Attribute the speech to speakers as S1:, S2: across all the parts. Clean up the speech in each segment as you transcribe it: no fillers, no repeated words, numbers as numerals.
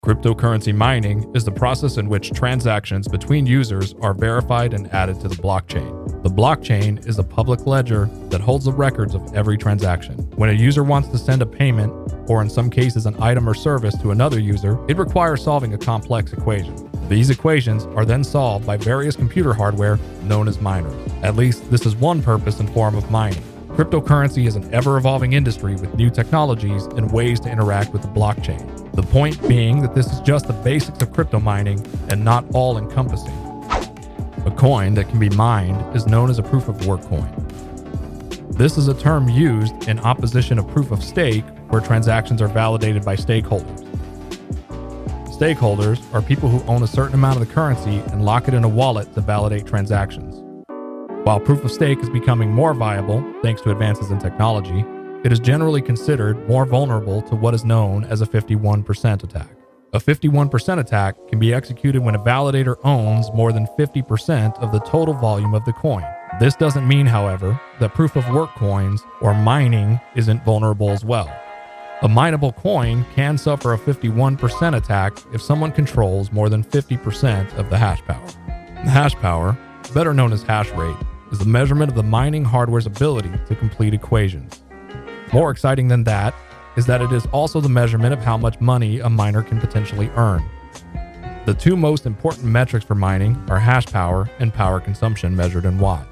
S1: Cryptocurrency mining is the process in which transactions between users are verified and added to the blockchain. The blockchain is a public ledger that holds the records of every transaction. When a user wants to send a payment, or in some cases an item or service to another user, it requires solving a complex equation. These equations are then solved by various computer hardware known as miners. At least this is one purpose and form of mining. Cryptocurrency is an ever-evolving industry with new technologies and ways to interact with the blockchain. The point being that this is just the basics of crypto mining and not all-encompassing. A coin that can be mined is known as a proof-of-work coin. This is a term used in opposition of proof of stake, where transactions are validated by stakeholders. Stakeholders are people who own a certain amount of the currency and lock it in a wallet to validate transactions. While proof of stake is becoming more viable thanks to advances in technology, it is generally considered more vulnerable to what is known as a 51% attack. A 51% attack can be executed when a validator owns more than 50% of the total volume of the coin. This doesn't mean, however, that proof-of-work coins or mining isn't vulnerable as well. A mineable coin can suffer a 51% attack if someone controls more than 50% of the hash power. The hash power, better known as hash rate, is the measurement of the mining hardware's ability to complete equations. More exciting than that is that it is also the measurement of how much money a miner can potentially earn. The two most important metrics for mining are hash power and power consumption measured in watts.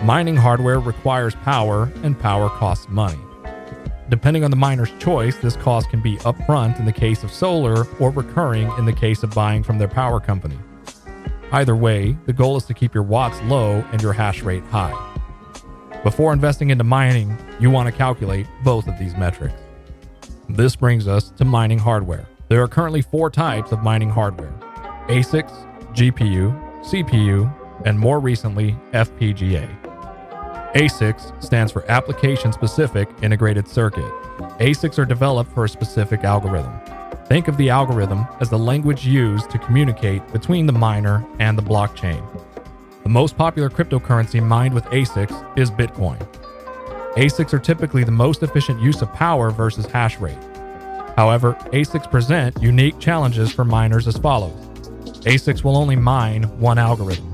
S1: Mining hardware requires power, and power costs money. Depending on the miner's choice, this cost can be upfront in the case of solar or recurring in the case of buying from their power company. Either way, the goal is to keep your watts low and your hash rate high. Before investing into mining, you want to calculate both of these metrics. This brings us to mining hardware. There are currently 4 types of mining hardware: ASICs, GPU, CPU, and more recently, FPGA. ASICs stands for Application-Specific Integrated Circuit. ASICs are developed for a specific algorithm. Think of the algorithm as the language used to communicate between the miner and the blockchain. The most popular cryptocurrency mined with ASICs is Bitcoin. ASICs are typically the most efficient use of power versus hash rate. However, ASICs present unique challenges for miners as follows. ASICs will only mine one algorithm,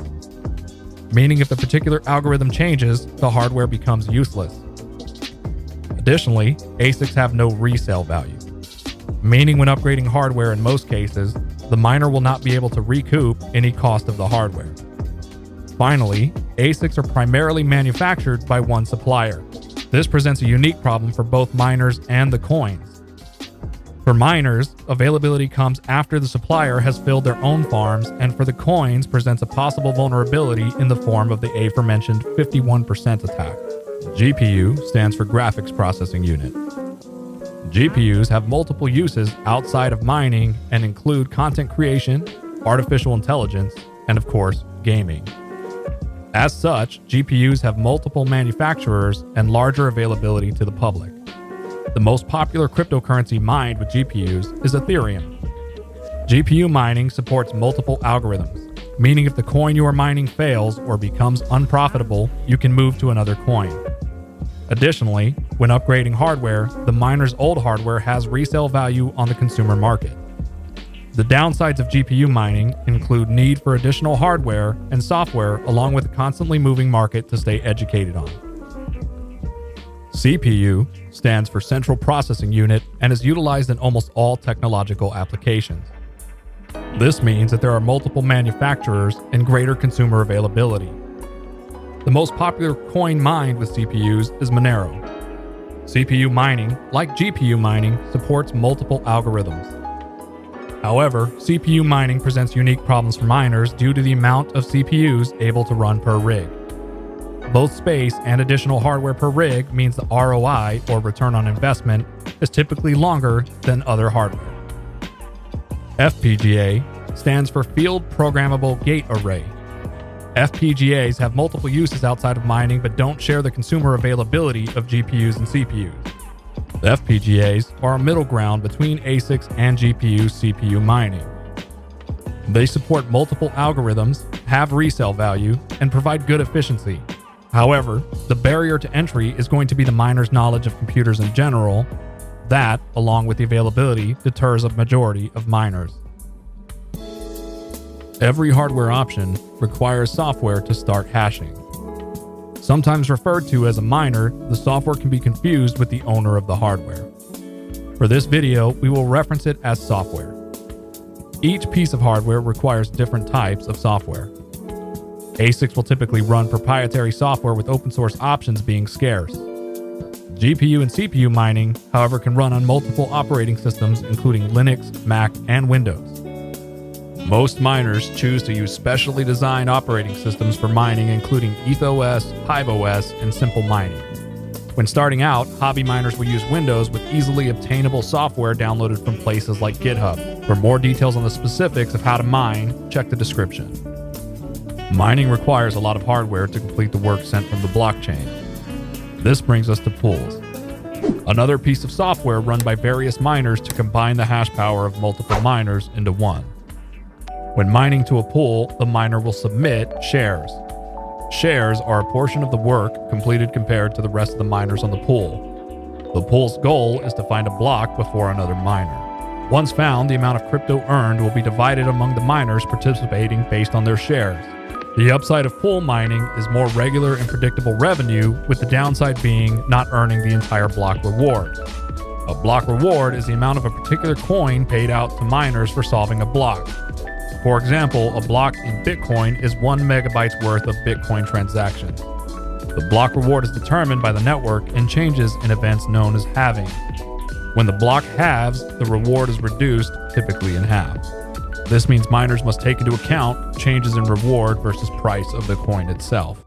S1: meaning if the particular algorithm changes, the hardware becomes useless. Additionally, ASICs have no resale value, meaning when upgrading hardware in most cases, the miner will not be able to recoup any cost of the hardware. Finally, ASICs are primarily manufactured by one supplier. This presents a unique problem for both miners and the coins. For miners, availability comes after the supplier has filled their own farms, and for the coins presents a possible vulnerability in the form of the aforementioned 51% attack. GPU stands for Graphics Processing Unit. GPUs have multiple uses outside of mining and include content creation, artificial intelligence, and of course, gaming. As such, GPUs have multiple manufacturers and larger availability to the public. The most popular cryptocurrency mined with GPUs is Ethereum. GPU mining supports multiple algorithms, meaning if the coin you are mining fails or becomes unprofitable, you can move to another coin. Additionally, when upgrading hardware, the miner's old hardware has resale value on the consumer market. The downsides of GPU mining include need for additional hardware and software, along with a constantly moving market to stay educated on. CPU stands for Central Processing Unit and is utilized in almost all technological applications. This means that there are multiple manufacturers and greater consumer availability. The most popular coin mined with CPUs is Monero. CPU mining, like GPU mining, supports multiple algorithms. However, CPU mining presents unique problems for miners due to the amount of CPUs able to run per rig. Both space and additional hardware per rig means the ROI, or return on investment, is typically longer than other hardware. FPGA stands for Field Programmable Gate Array. FPGAs have multiple uses outside of mining but don't share the consumer availability of GPUs and CPUs. The FPGAs are a middle ground between ASICs and GPU-CPU mining. They support multiple algorithms, have resale value, and provide good efficiency. However, the barrier to entry is going to be the miner's knowledge of computers in general, That, along with the availability, deters a majority of miners. Every hardware option requires software to start hashing. Sometimes referred to as a miner, the software can be confused with the owner of the hardware. For this video, we will reference it as software. Each piece of hardware requires different types of software. ASICs will typically run proprietary software with open source options being scarce. GPU and CPU mining, however, can run on multiple operating systems including Linux, Mac, and Windows. Most miners choose to use specially designed operating systems for mining including EthOS, HiveOS, and Simple Mining. When starting out, hobby miners will use Windows with easily obtainable software downloaded from places like GitHub. For more details on the specifics of how to mine, check the description. Mining requires a lot of hardware to complete the work sent from the blockchain. This brings us to pools. Another piece of software run by various miners to combine the hash power of multiple miners into one. When mining to a pool, the miner will submit shares. Shares are a portion of the work completed compared to the rest of the miners on the pool. The pool's goal is to find a block before another miner. Once found, the amount of crypto earned will be divided among the miners participating based on their shares. The upside of pool mining is more regular and predictable revenue, with the downside being not earning the entire block reward. A block reward is the amount of a particular coin paid out to miners for solving a block. For example, a block in Bitcoin is 1 megabyte's worth of Bitcoin transactions. The block reward is determined by the network and changes in events known as halving. When the block halves, the reward is reduced, typically in half. This means miners must take into account changes in reward versus price of the coin itself.